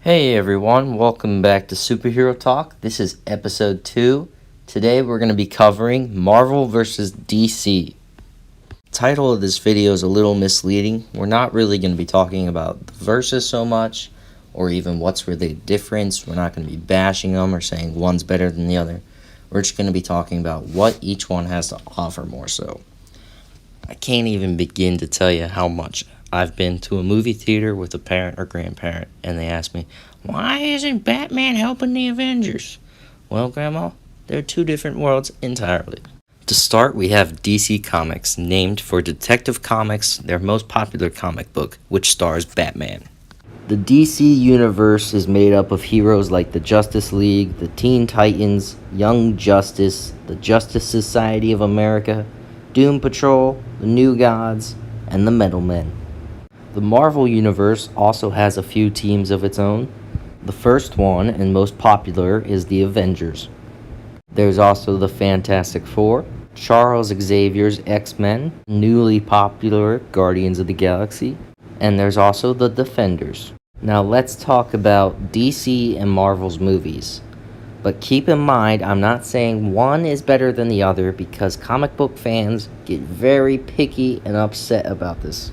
Hey everyone, welcome back to Superhero Talk. This is episode 2. Today we're going to be covering Marvel vs. DC. The title of this video is a little misleading. We're not really going to be talking about the versus so much, or even what's really the difference. We're not going to be bashing them or saying one's better than the other. We're just going to be talking about what each one has to offer more so. I can't even begin to tell you how much I've been to a movie theater with a parent or grandparent, and they ask me, why isn't Batman helping the Avengers? Well, Grandma, they're two different worlds entirely. To start, we have DC Comics, named for Detective Comics, their most popular comic book, which stars Batman. The DC universe is made up of heroes like the Justice League, the Teen Titans, Young Justice, the Justice Society of America, Doom Patrol, the New Gods, and the Metal Men. The Marvel Universe also has a few teams of its own. The first one and most popular is the Avengers. There's also the Fantastic Four, Charles Xavier's X-Men, newly popular Guardians of the Galaxy, and there's also the Defenders. Now let's talk about DC and Marvel's movies. But keep in mind, I'm not saying one is better than the other because comic book fans get very picky and upset about this.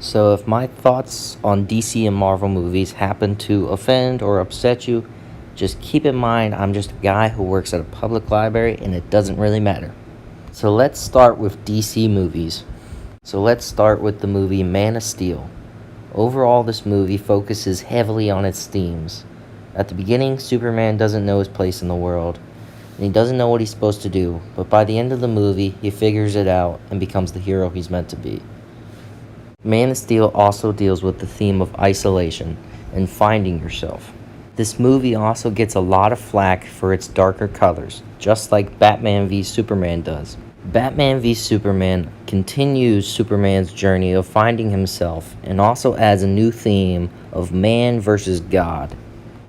So if my thoughts on DC and Marvel movies happen to offend or upset you, just keep in mind I'm just a guy who works at a public library and it doesn't really matter. So let's start with DC movies. So let's start with the movie Man of Steel. Overall, this movie focuses heavily on its themes. At the beginning, Superman doesn't know his place in the world, and he doesn't know what he's supposed to do, but by the end of the movie, he figures it out and becomes the hero he's meant to be. Man of Steel also deals with the theme of isolation and finding yourself. This movie also gets a lot of flack for its darker colors, just like Batman v Superman does. Batman v Superman continues Superman's journey of finding himself and also adds a new theme of man versus God.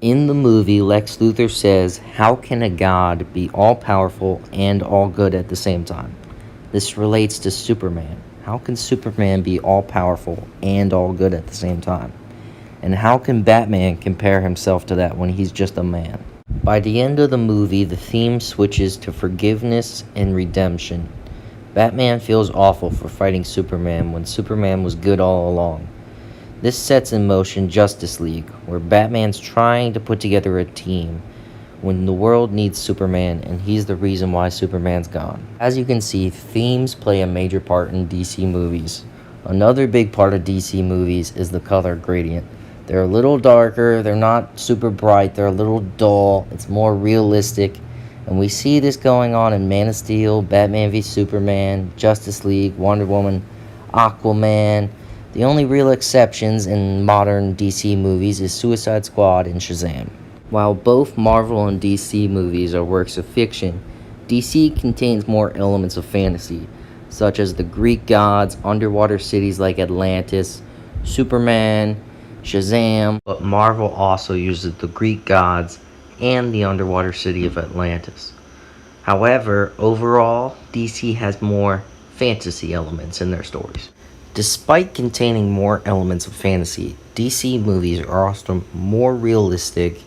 In the movie, Lex Luthor says, how can a god be all-powerful and all good at the same time? This relates to Superman. How can Superman be all-powerful and all good at the same time? And how can Batman compare himself to that when he's just a man? By the end of the movie, the theme switches to forgiveness and redemption. Batman feels awful for fighting Superman when Superman was good all along. This sets in motion Justice League, where Batman's trying to put together a team when the world needs Superman, and he's the reason why Superman's gone. As you can see, themes play a major part in DC movies. Another big part of DC movies is the color gradient. They're a little darker, they're not super bright, they're a little dull, it's more realistic, and we see this going on in Man of Steel, Batman v Superman, Justice League, Wonder Woman, Aquaman. The only real exceptions in modern DC movies is Suicide Squad and Shazam. While both Marvel and DC movies are works of fiction, DC contains more elements of fantasy, such as the Greek gods, underwater cities like Atlantis, Superman, Shazam, but Marvel also uses the Greek gods and the underwater city of Atlantis. However, overall, DC has more fantasy elements in their stories. Despite containing more elements of fantasy, DC movies are also more realistic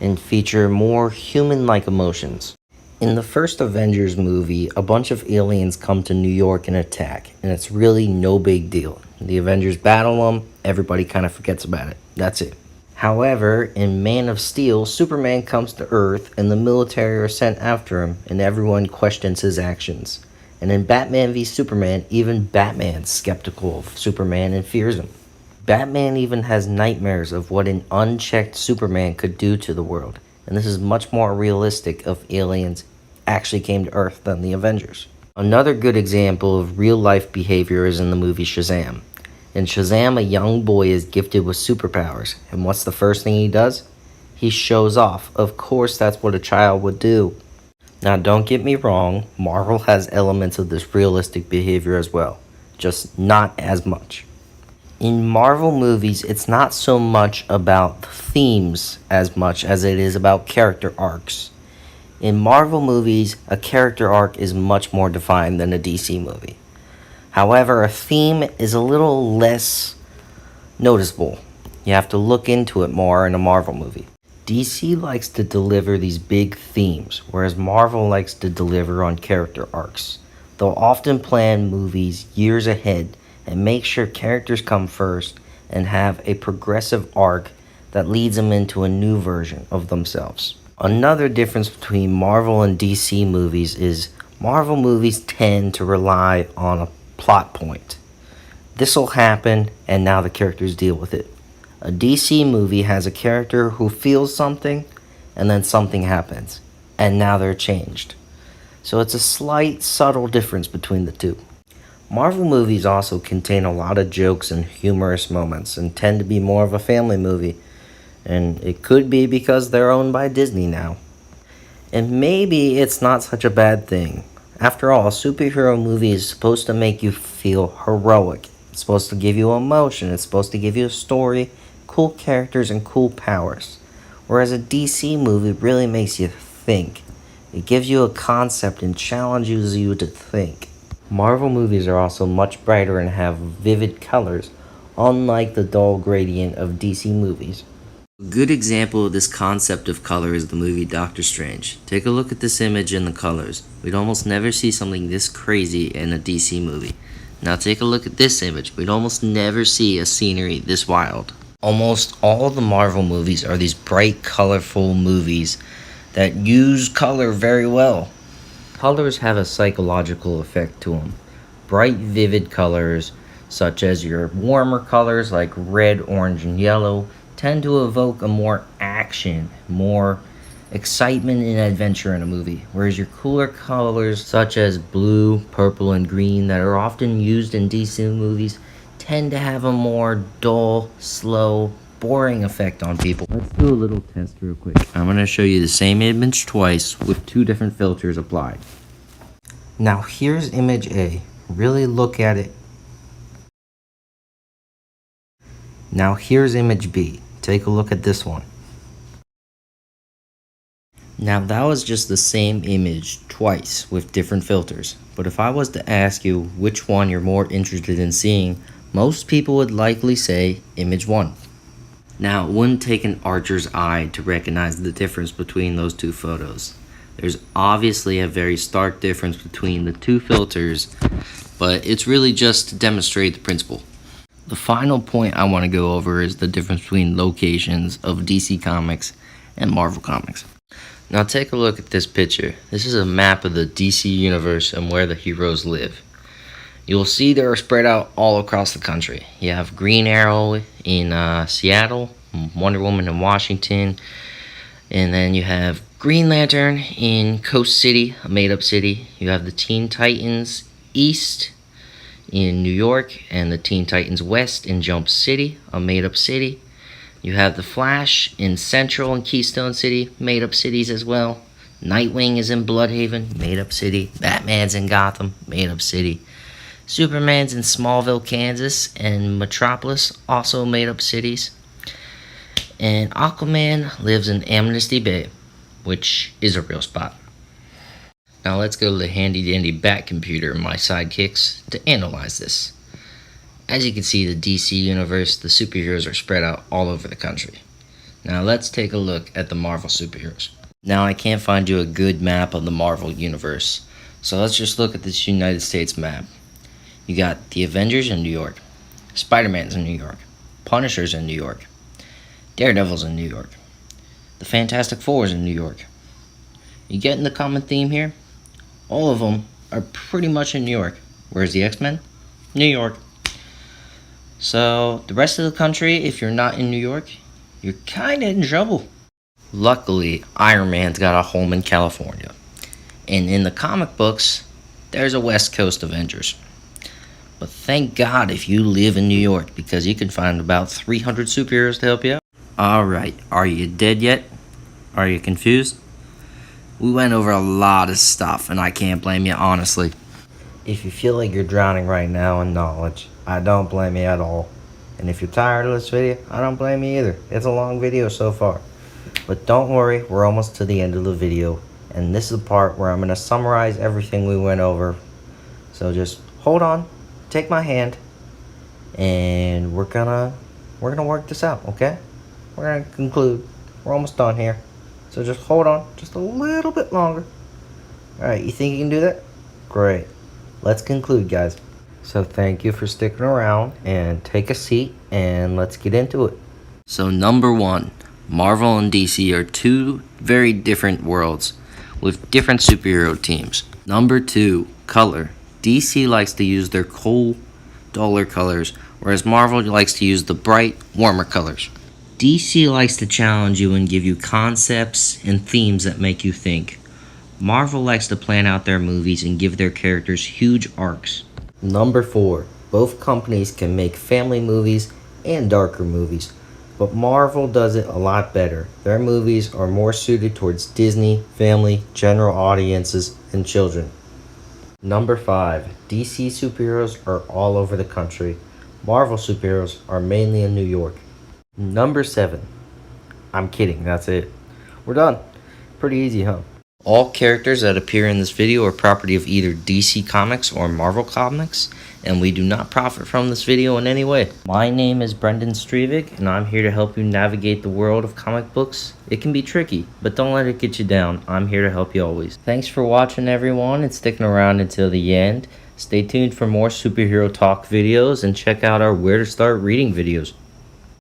and feature more human-like emotions. In the first Avengers movie, a bunch of aliens come to New York and attack, and it's really no big deal. The Avengers battle them, everybody kind of forgets about it. That's it. However, in Man of Steel, Superman comes to Earth, and the military are sent after him, and everyone questions his actions. And in Batman v Superman, even Batman's skeptical of Superman and fears him. Batman even has nightmares of what an unchecked Superman could do to the world, and this is much more realistic if aliens actually came to Earth than the Avengers. Another good example of real-life behavior is in the movie Shazam. In Shazam, a young boy is gifted with superpowers, and what's the first thing he does? He shows off. Of course, that's what a child would do. Now, don't get me wrong, Marvel has elements of this realistic behavior as well, just not as much. In Marvel movies, it's not so much about themes as much as it is about character arcs. In Marvel movies, a character arc is much more defined than a DC movie. However, a theme is a little less noticeable. You have to look into it more in a Marvel movie. DC likes to deliver these big themes, whereas Marvel likes to deliver on character arcs. They'll often plan movies years ahead and make sure characters come first and have a progressive arc that leads them into a new version of themselves. Another difference between Marvel and DC movies is Marvel movies tend to rely on a plot point. This will happen, and now the characters deal with it. A DC movie has a character who feels something, and then something happens, and now they're changed. So it's a slight, subtle difference between the two. Marvel movies also contain a lot of jokes and humorous moments, and tend to be more of a family movie. And it could be because they're owned by Disney now. And maybe it's not such a bad thing. After all, a superhero movie is supposed to make you feel heroic. It's supposed to give you emotion. It's supposed to give you a story, cool characters, and cool powers. Whereas a DC movie really makes you think. It gives you a concept and challenges you to think. Marvel movies are also much brighter and have vivid colors, unlike the dull gradient of DC movies. A good example of this concept of color is the movie Doctor Strange. Take a look at this image and the colors. We'd almost never see something this crazy in a DC movie. Now take a look at this image. We'd almost never see a scenery this wild. Almost all of the Marvel movies are these bright, colorful movies that use color very well. Colors have a psychological effect to them. Bright, vivid colors, such as your warmer colors like red, orange, and yellow, tend to evoke a more action, more excitement and adventure in a movie, whereas your cooler colors such as blue, purple, and green that are often used in DC movies tend to have a more dull, slow, boring effect on people. Let's do a little test real quick. I'm going to show you the same image twice with two different filters applied. Now here's image A. Really look at it. Now here's image B. Take a look at this one. Now that was just the same image twice with different filters. But if I was to ask you which one you're more interested in seeing, most people would likely say image 1. Now it wouldn't take an archer's eye to recognize the difference between those two photos. There's obviously a very stark difference between the two filters, but it's really just to demonstrate the principle. The final point I want to go over is the difference between locations of DC Comics and Marvel Comics. Now take a look at this picture. This is a map of the DC universe and where the heroes live. You'll see they're spread out all across the country. You have Green Arrow in Seattle, Wonder Woman in Washington, and then you have Green Lantern in Coast City, a made-up city. You have the Teen Titans East in New York, and the Teen Titans West in Jump City, a made-up city. You have the Flash in Central and Keystone City, made-up cities as well. Nightwing is in Bloodhaven, made-up city. Batman's in Gotham, made-up city. Superman's in Smallville, Kansas, and Metropolis, also made-up cities. And Aquaman lives in Amnesty Bay, which is a real spot. Now let's go to the handy-dandy Bat computer and my sidekicks to analyze this. As you can see, the DC universe, the superheroes are spread out all over the country. Now let's take a look at the Marvel superheroes. Now I can't find you a good map of the Marvel universe, so let's just look at this United States map. You got the Avengers in New York, Spider-Man's in New York, Punisher's in New York, Daredevil's in New York, the Fantastic Four's in New York. You getting the common theme here? All of them are pretty much in New York. Where's the X-Men? New York. So the rest of the country, if you're not in New York, you're kinda in trouble. Luckily, Iron Man's got a home in California. And in the comic books, there's a West Coast Avengers. But thank God if you live in New York, because you can find about 300 superheroes to help you out. Alright, are you dead yet? Are you confused? We went over a lot of stuff, and I can't blame you, honestly. If you feel like you're drowning right now in knowledge, I don't blame you at all. And if you're tired of this video, I don't blame you either. It's a long video so far. But don't worry, we're almost to the end of the video. And this is the part where I'm going to summarize everything we went over. So just hold on, take my hand, and we're gonna We're going to work this out, okay? We're going to conclude. We're almost done here. So just hold on just a little bit longer. Alright, you think you can do that? Great. Let's conclude, guys. So thank you for sticking around, and take a seat, and let's get into it. So number 1, Marvel and DC are two very different worlds with different superhero teams. Number 2, color. DC likes to use their cool, duller colors, whereas Marvel likes to use the bright, warmer colors. DC likes to challenge you and give you concepts and themes that make you think. Marvel likes to plan out their movies and give their characters huge arcs. Number 4, both companies can make family movies and darker movies, but Marvel does it a lot better. Their movies are more suited towards Disney, family, general audiences, and children. Number 5, DC superheroes are all over the country. Marvel superheroes are mainly in New York. Number 7, I'm kidding, that's it. We're done. Pretty easy, huh? All characters that appear in this video are property of either DC Comics or Marvel Comics, and we do not profit from this video in any way. My name is Brendan Strevik, and I'm here to help you navigate the world of comic books. It can be tricky, but don't let it get you down. I'm here to help you always. Thanks for watching, everyone, and sticking around until the end. Stay tuned for more superhero talk videos, and check out our Where to Start Reading videos.